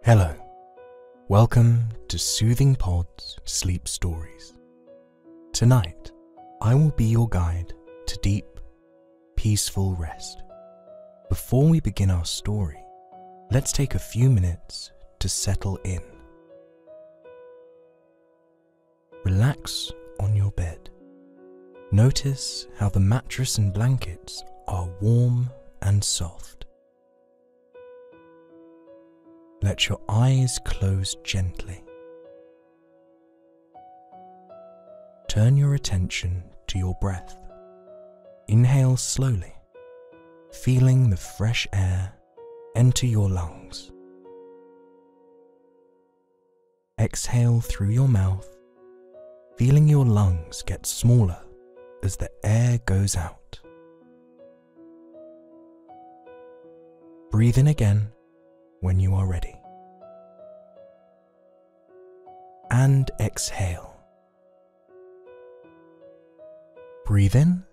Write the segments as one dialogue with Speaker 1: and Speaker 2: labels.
Speaker 1: Hello, welcome to Soothing Pod's Sleep Stories. Tonight, I will be your guide to deep, peaceful rest. Before we begin our story, let's take a few minutes to settle in. Relax on your bed. Notice how the mattress and blankets are warm and soft. Let your eyes close gently. Turn your attention to your breath. Inhale slowly, feeling the fresh air enter your lungs. Exhale through your mouth, feeling your lungs get smaller as the air goes out. Breathe in again when you are ready. And exhale. Breathe in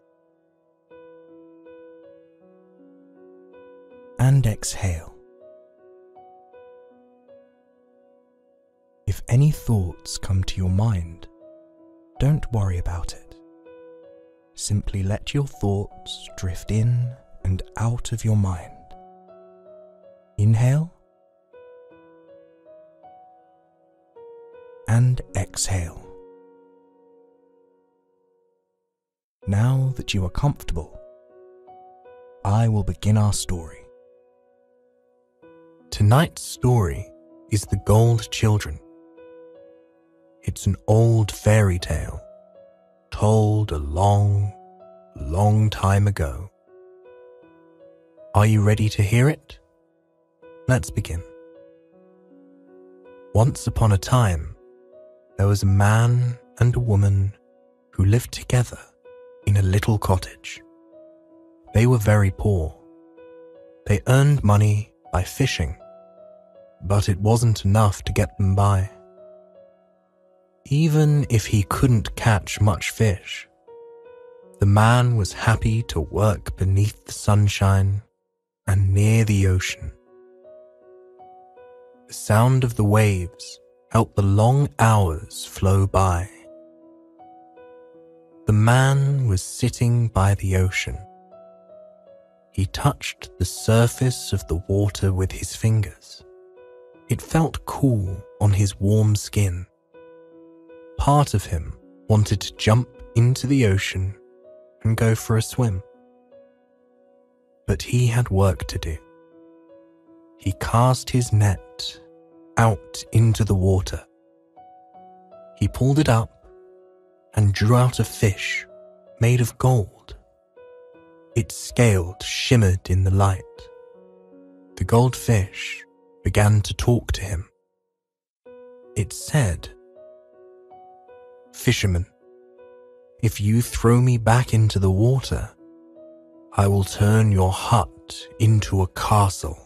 Speaker 1: and exhale. If any thoughts come to your mind, don't worry about it. Simply let your thoughts drift in and out of your mind. Inhale and exhale. Now that you are comfortable, I will begin our story. Tonight's story is The Gold Children. It's an old fairy tale told a long, long time ago. Are you ready to hear it? Let's begin. Once upon a time, there was a man and a woman who lived together in a little cottage. They were very poor. They earned money by fishing, but it wasn't enough to get them by. Even if he couldn't catch much fish, the man was happy to work beneath the sunshine and near the ocean. The sound of the waves helped the long hours flow by. The man was sitting by the ocean. He touched the surface of the water with his fingers. It felt cool on his warm skin. Part of him wanted to jump into the ocean and go for a swim. But he had work to do. He cast his net out into the water. He pulled it up and drew out a fish made of gold. Its scales shimmered in the light. The goldfish began to talk to him. It said, "Fisherman, if you throw me back into the water, I will turn your hut into a castle."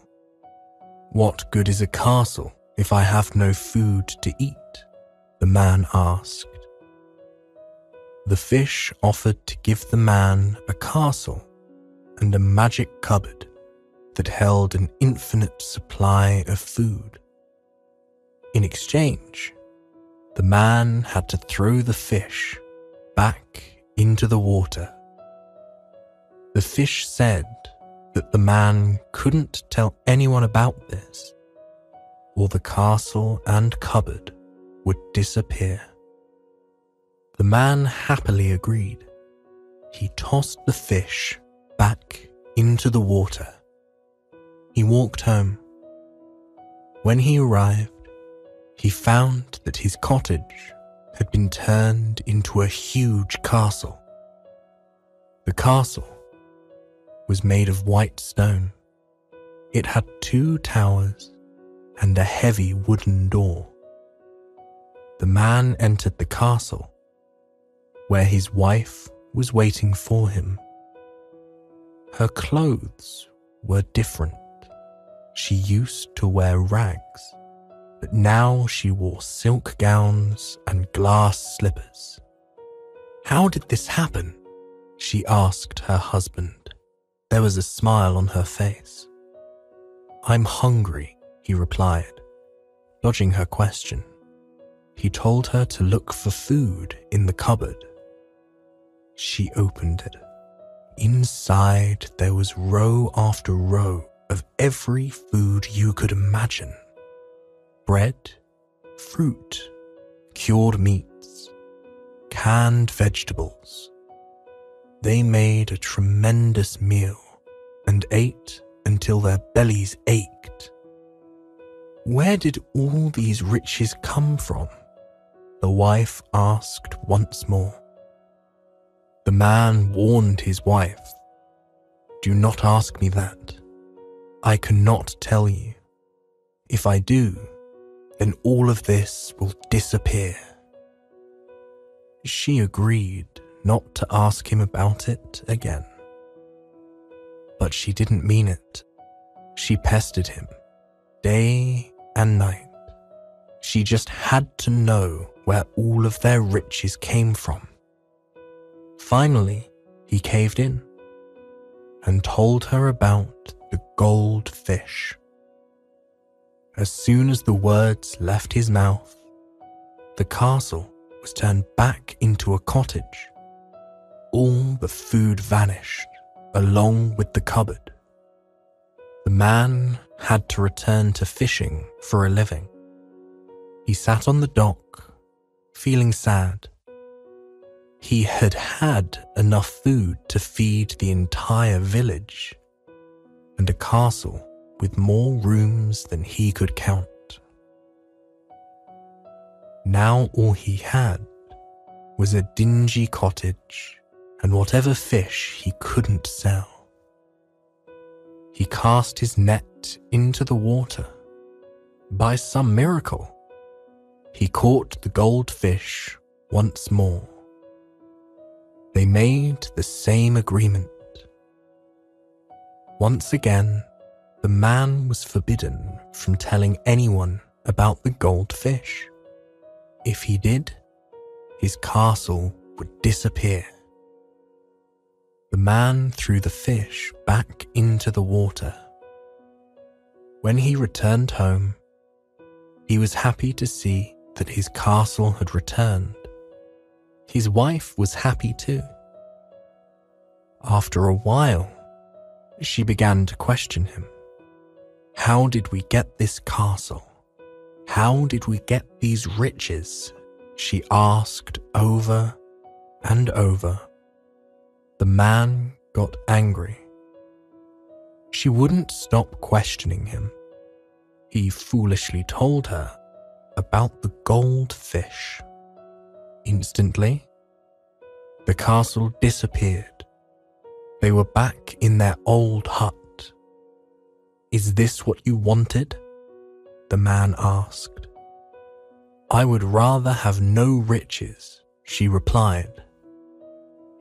Speaker 1: "What good is a castle if I have no food to eat?" the man asked. The fish offered to give the man a castle and a magic cupboard that held an infinite supply of food. In exchange, the man had to throw the fish back into the water. The fish said that the man couldn't tell anyone about this, or the castle and cupboard would disappear. The man happily agreed. He tossed the fish back into the water. He walked home. When he arrived, he found that his cottage had been turned into a huge castle. The castle was made of white stone. It had 2 towers and a heavy wooden door. The man entered the castle, where his wife was waiting for him. Her clothes were different. She used to wear rags, but now she wore silk gowns and glass slippers. "How did this happen?" she asked her husband. There was a smile on her face. "I'm hungry," he replied, Dodging her question, he told her to look for food in the cupboard. She opened it. Inside, there was row after row of every food you could imagine. Bread, fruit, cured meats, canned vegetables. They made a tremendous meal and ate until their bellies ached. Where did all these riches come from? The wife asked once more. The man warned his wife, "Do not ask me that. I cannot tell you. If I do, then all of this will disappear." She agreed not to ask him about it again. But she didn't mean it. She pestered him, day and night. She just had to know where all of their riches came from. Finally, he caved in and told her about the goldfish. As soon as the words left his mouth, the castle was turned back into a cottage. All the food vanished, along with the cupboard. The man had to return to fishing for a living. He sat on the dock, feeling sad. He had had enough food to feed the entire village, and a castle with more rooms than he could count. Now all he had was a dingy cottage and whatever fish he couldn't sell. He cast his net into the water. By some miracle, he caught the goldfish once more. They made the same agreement. Once again, the man was forbidden from telling anyone about the goldfish. If he did, his castle would disappear. The man threw the fish back into the water. When he returned home, he was happy to see that his castle had returned. His wife was happy too. After a while, she began to question him. How did we get this castle? How did we get these riches? She asked over and over. The man got angry. She wouldn't stop questioning him. He foolishly told her about the goldfish. Instantly, the castle disappeared. They were back in their old hut. "Is this what you wanted?" the man asked. "I would rather have no riches," she replied.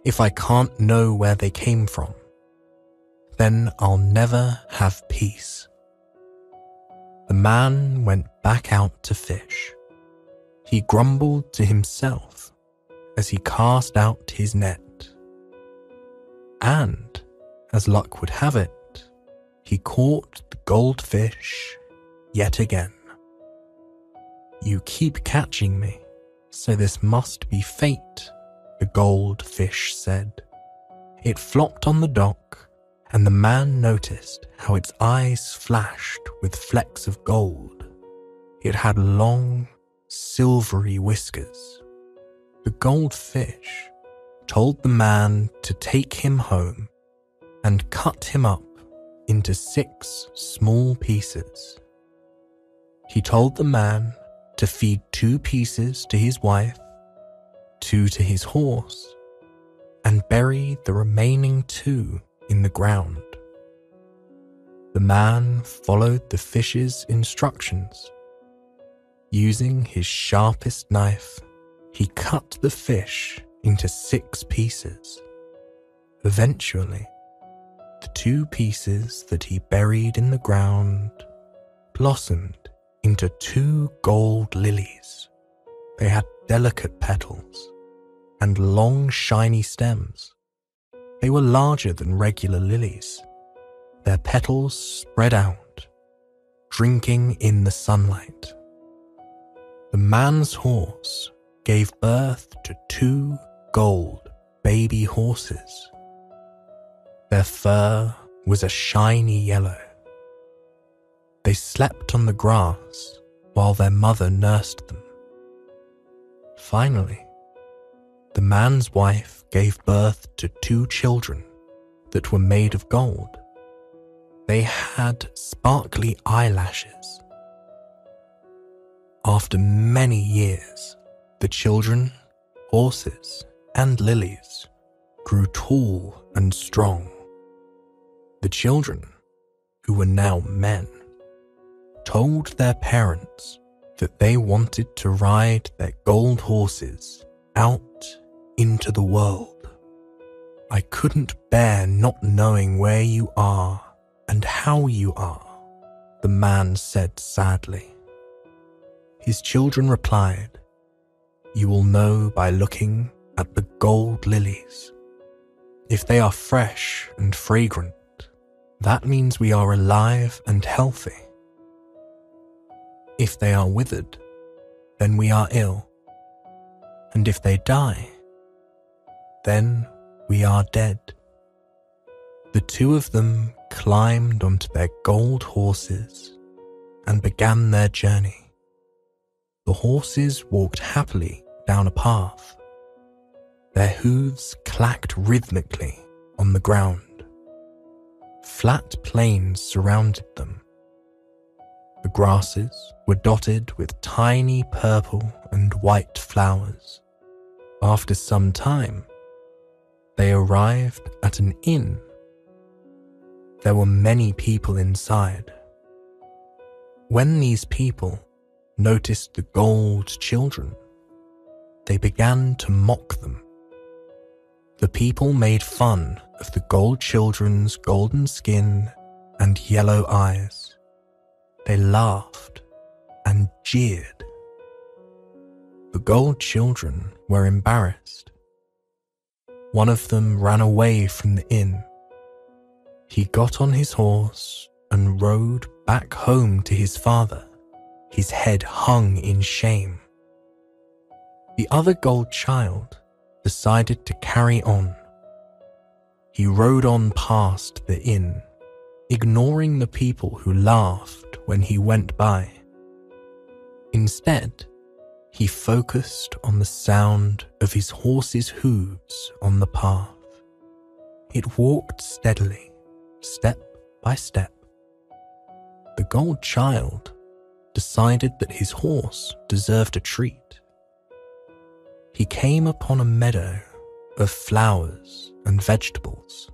Speaker 1: "If I can't know where they came from, then I'll never have peace." The man went back out to fish. He grumbled to himself as he cast out his net. And, as luck would have it, he caught the goldfish yet again. "You keep catching me, so this must be fate," the goldfish said. It flopped on the dock, and the man noticed how its eyes flashed with flecks of gold. It had long, silvery whiskers. The goldfish told the man to take him home and cut him up into 6 small pieces. He told the man to feed 2 pieces to his wife, 2 to his horse, and bury the remaining 2 in the ground. The man followed the fish's instructions. Using his sharpest knife, he cut the fish into 6 pieces. Eventually, the 2 pieces that he buried in the ground blossomed into 2 gold lilies. They had delicate petals and long, shiny stems. They were larger than regular lilies. Their petals spread out, drinking in the sunlight. The man's horse gave birth to 2 gold baby horses. Their fur was a shiny yellow. They slept on the grass while their mother nursed them. Finally, the man's wife gave birth to 2 children that were made of gold. They had sparkly eyelashes. After many years, the children, horses, and lilies grew tall and strong. The children, who were now men, told their parents that they wanted to ride their gold horses out into the world. I couldn't bear not knowing where you are and how you are, the man said sadly. His children replied, you will know by looking at the gold lilies. If they are fresh and fragrant, that means we are alive and healthy. If they are withered, then we are ill. And if they die, then we are dead. The 2 of them climbed onto their gold horses and began their journey. The horses walked happily down a path. Their hooves clacked rhythmically on the ground. Flat plains surrounded them. The grasses were dotted with tiny purple and white flowers. After some time, they arrived at an inn. There were many people inside. When these people noticed the gold children, they began to mock them. The people made fun of the gold children's golden skin and yellow eyes. They laughed and jeered. The gold children were embarrassed. One of them ran away from the inn. He got on his horse and rode back home to his father. His head hung in shame. The other gold child decided to carry on. He rode on past the inn, ignoring the people who laughed when he went by. Instead, he focused on the sound of his horse's hooves on the path. It walked steadily, step by step. The gold child decided that his horse deserved a treat. He came upon a meadow of flowers and vegetables.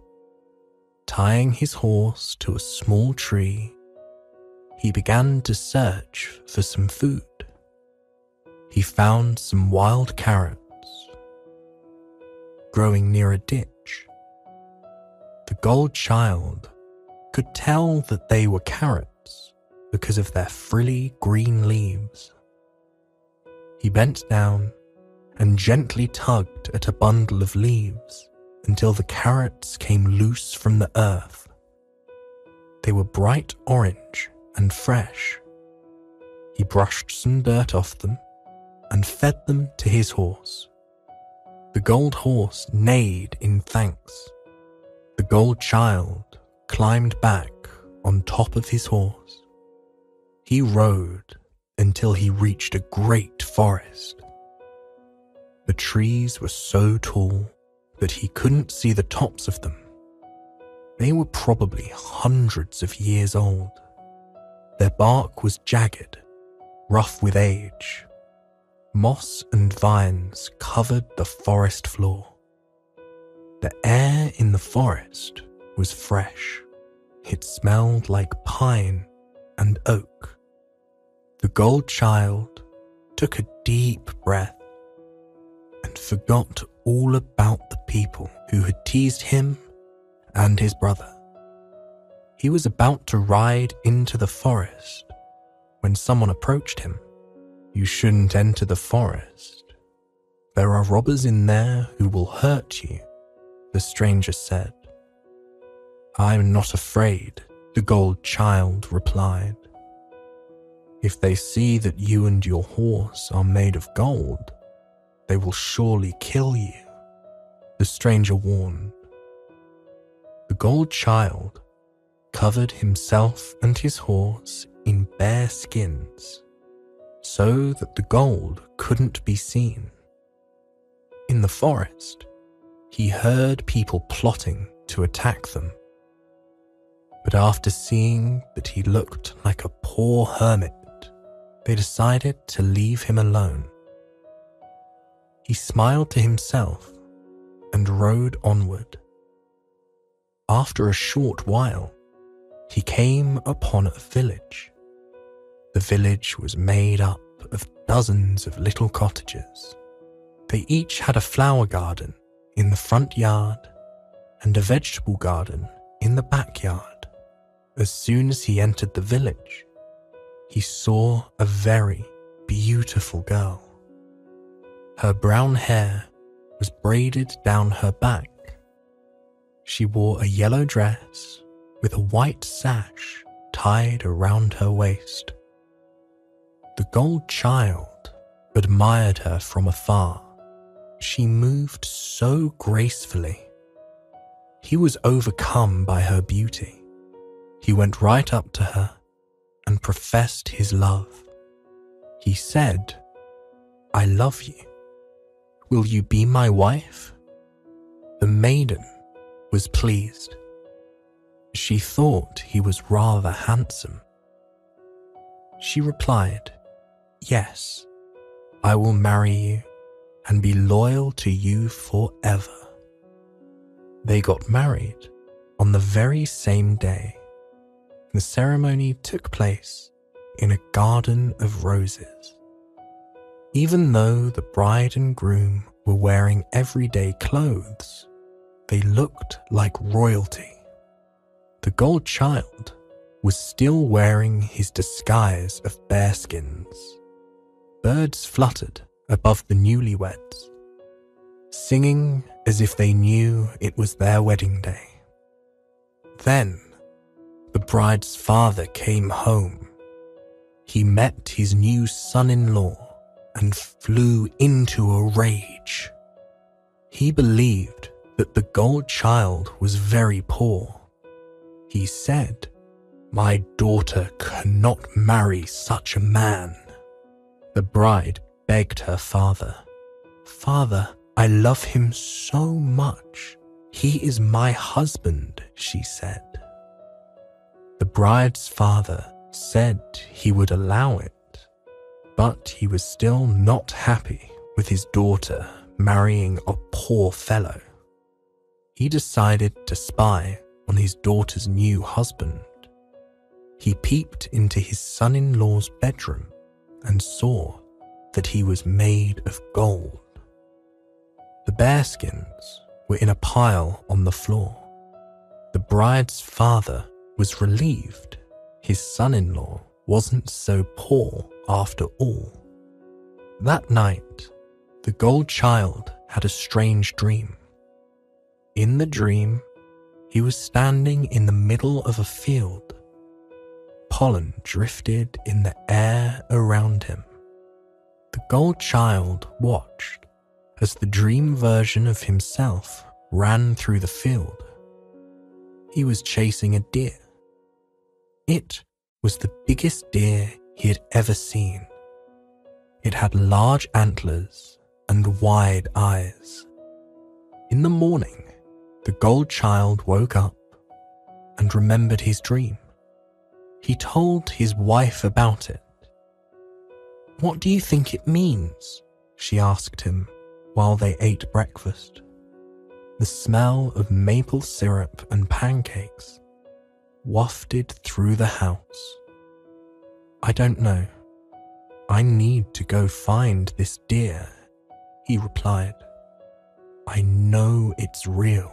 Speaker 1: Tying his horse to a small tree, he began to search for some food. He found some wild carrots growing near a ditch. The gold child could tell that they were carrots because of their frilly green leaves. He bent down and gently tugged at a bundle of leaves until the carrots came loose from the earth. They were bright orange and fresh. He brushed some dirt off them and fed them to his horse. The gold horse neighed in thanks. The gold child climbed back on top of his horse. He rode until he reached a great forest. The trees were so tall that he couldn't see the tops of them. They were probably hundreds of years old. Their bark was jagged, rough with age. Moss and vines covered the forest floor. The air in the forest was fresh. It smelled like pine and oak. The gold child took a deep breath and forgot all about the people who had teased him and his brother. He was about to ride into the forest when someone approached him. "You shouldn't enter the forest. There are robbers in there who will hurt you," the stranger said. "I'm not afraid," the gold child replied. If they see that you and your horse are made of gold, they will surely kill you," the stranger warned. The gold child covered himself and his horse in bear skins so that the gold couldn't be seen. In the forest, he heard people plotting to attack them. But after seeing that he looked like a poor hermit, they decided to leave him alone. He smiled to himself and rode onward. After a short while, he came upon a village. The village was made up of dozens of little cottages. They each had a flower garden in the front yard and a vegetable garden in the backyard. As soon as he entered the village, he saw a very beautiful girl. Her brown hair was braided down her back. She wore a yellow dress with a white sash tied around her waist. The gold child admired her from afar. She moved so gracefully. He was overcome by her beauty. He went right up to her and professed his love. He said, "I love you. Will you be my wife?" The maiden was pleased. She thought he was rather handsome. She replied, "Yes, I will marry you and be loyal to you forever." They got married on the very same day. The ceremony took place in a garden of roses. Even though the bride and groom were wearing everyday clothes, they looked like royalty. The gold child was still wearing his disguise of bearskins. Birds fluttered above the newlyweds, singing as if they knew it was their wedding day. Then, the bride's father came home. He met his new son-in-law and flew into a rage. He believed that the gold child was very poor. He said, "My daughter cannot marry such a man." The bride begged her father, "Father, I love him so much. He is my husband," she said. The bride's father said he would allow it, but he was still not happy with his daughter marrying a poor fellow. He decided to spy on his daughter's new husband. He peeped into his son-in-law's bedroom and saw that he was made of gold. The bearskins were in a pile on the floor. The bride's father was relieved his son-in-law wasn't so poor after all. That night, the gold child had a strange dream. In the dream, he was standing in the middle of a field. Pollen drifted in the air around him. The gold child watched as the dream version of himself ran through the field. He was chasing a deer. It was the biggest deer he had ever seen. It had large antlers and wide eyes. In the morning, the gold child woke up and remembered his dream. He told his wife about it. "What do you think it means?" she asked him while they ate breakfast. The smell of maple syrup and pancakes wafted through the house. "I don't know. I need to go find this deer," he replied. "I know it's real."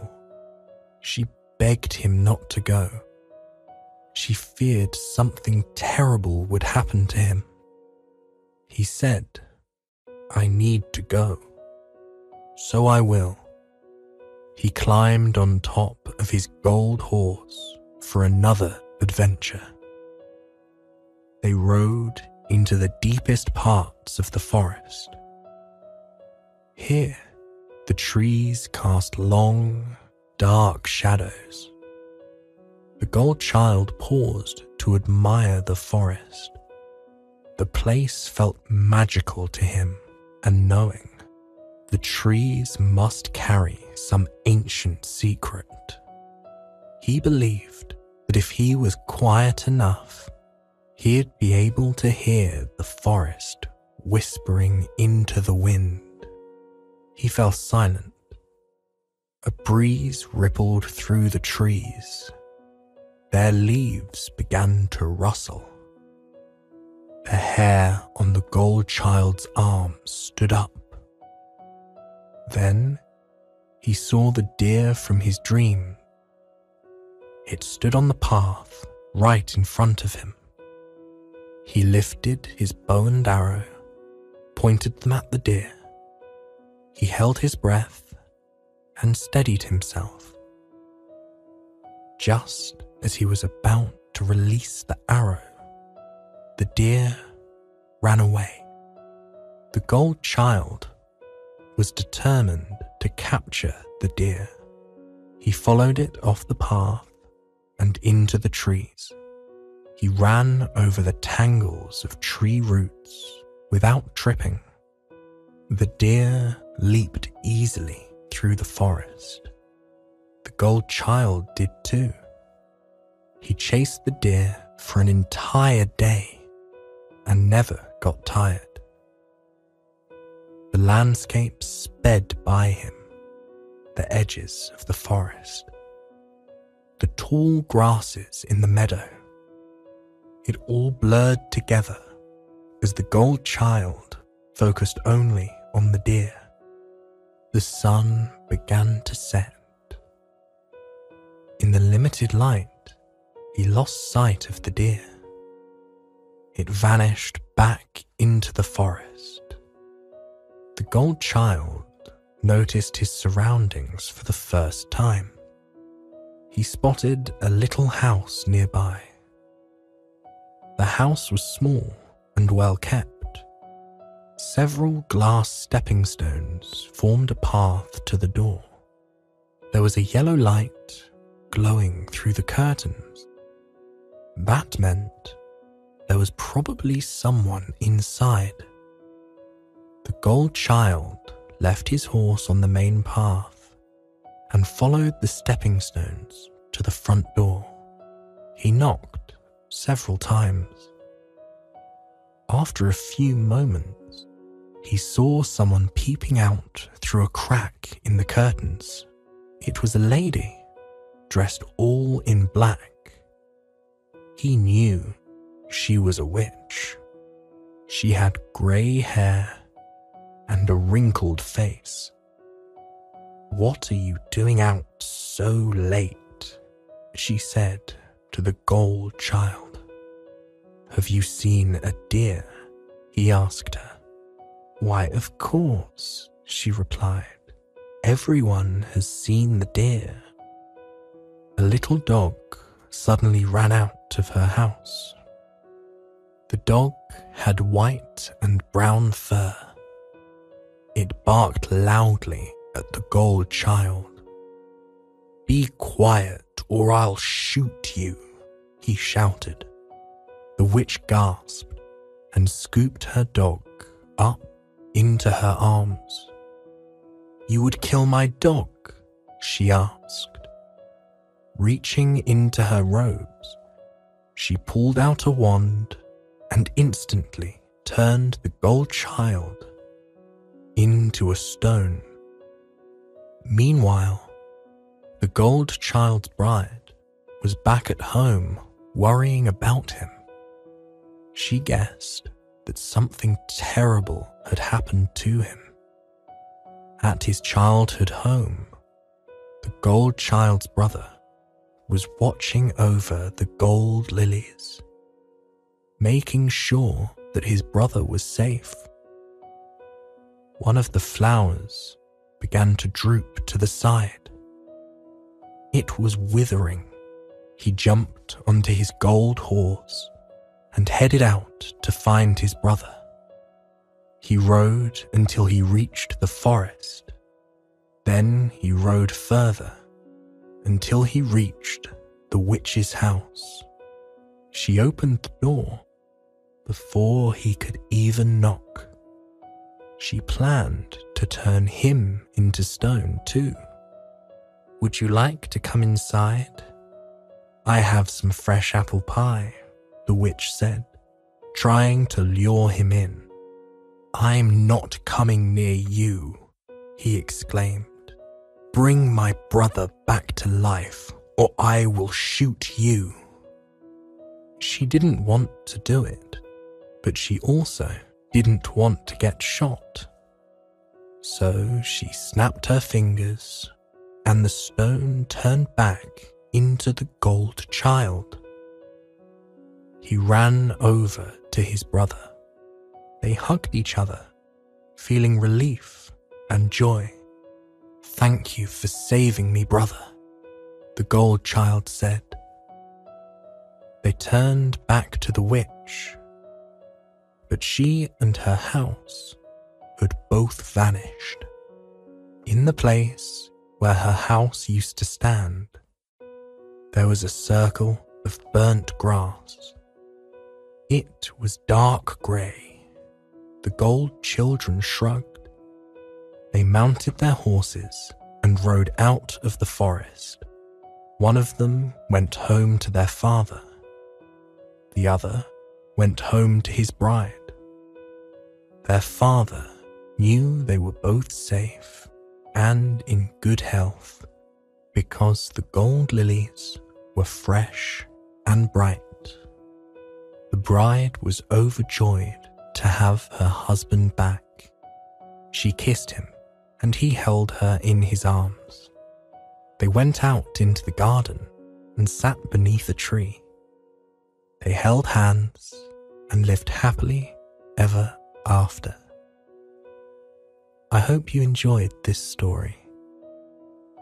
Speaker 1: She begged him not to go. She feared something terrible would happen to him. He said, "I need to go. So I will." He climbed on top of his gold horse for another adventure. They rode into the deepest parts of the forest. Here, the trees cast long, dark shadows. The gold child paused to admire the forest. The place felt magical to him, and knowing the trees must carry some ancient secret. He believed that if he was quiet enough, he'd be able to hear the forest whispering into the wind. He fell silent. A breeze rippled through the trees. Their leaves began to rustle. The hair on the gold child's arm stood up. Then he saw the deer from his dream. It stood on the path right in front of him. He lifted his bow and arrow, pointed them at the deer. He held his breath and steadied himself. Just as he was about to release the arrow, the deer ran away. The gold child was determined to capture the deer. He followed it off the path and into the trees. He ran over the tangles of tree roots without tripping. The deer leaped easily through the forest. The gold child did too. He chased the deer for an entire day and never got tired. The landscape sped by him, the edges of the forest, the tall grasses in the meadow. It all blurred together as the gold child focused only on the deer. The sun began to set. In the limited light, he lost sight of the deer. It vanished back into the forest. The gold child noticed his surroundings for the first time. He spotted a little house nearby. The house was small and well kept. Several glass stepping stones formed a path to the door. There was a yellow light glowing through the curtains. That meant there was probably someone inside. The gold child left his horse on the main path and followed the stepping stones to the front door. He knocked several times. After a few moments, he saw someone peeping out through a crack in the curtains. It was a lady, dressed all in black. He knew she was a witch. She had grey hair and a wrinkled face. "What are you doing out so late?" she said to the gold child. "Have you seen a deer?" he asked her. "Why, of course," she replied. "Everyone has seen the deer." A little dog suddenly ran out of her house. The dog had white and brown fur. It barked loudly at the gold child. "Be quiet or I'll shoot you," he shouted. The witch gasped and scooped her dog up into her arms. "You would kill my dog?" she asked. Reaching into her robes, she pulled out a wand and instantly turned the gold child into a stone. Meanwhile, the gold child's bride was back at home worrying about him. She guessed that something terrible had happened to him. At his childhood home, the gold child's brother was watching over the gold lilies, making sure that his brother was safe. One of the flowers began to droop to the side. It was withering. He jumped onto his gold horse and headed out to find his brother. He rode until he reached the forest. Then he rode further until he reached the witch's house. She opened the door before he could even knock. She planned to turn him into stone too. "Would you like to come inside? I have some fresh apple pie," the witch said, trying to lure him in. "I'm not coming near you," he exclaimed. "Bring my brother back to life, or I will shoot you." She didn't want to do it, but she also didn't want to get shot. So she snapped her fingers, and the stone turned back into the gold child. He ran over to his brother. They hugged each other, feeling relief and joy. "Thank you for saving me, brother," the gold child said. They turned back to the witch, but she and her house had both vanished. In the place where her house used to stand, there was a circle of burnt grass. It was dark grey. The gold children shrugged. They mounted their horses and rode out of the forest. One of them went home to their father. The other went home to his bride. Their father knew they were both safe and in good health because the gold lilies were fresh and bright. The bride was overjoyed to have her husband back. She kissed him, and he held her in his arms. They went out into the garden and sat beneath a tree. They held hands and lived happily ever after. I hope you enjoyed this story.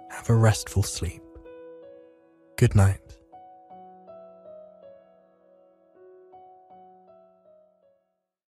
Speaker 1: Have a restful sleep. Good night.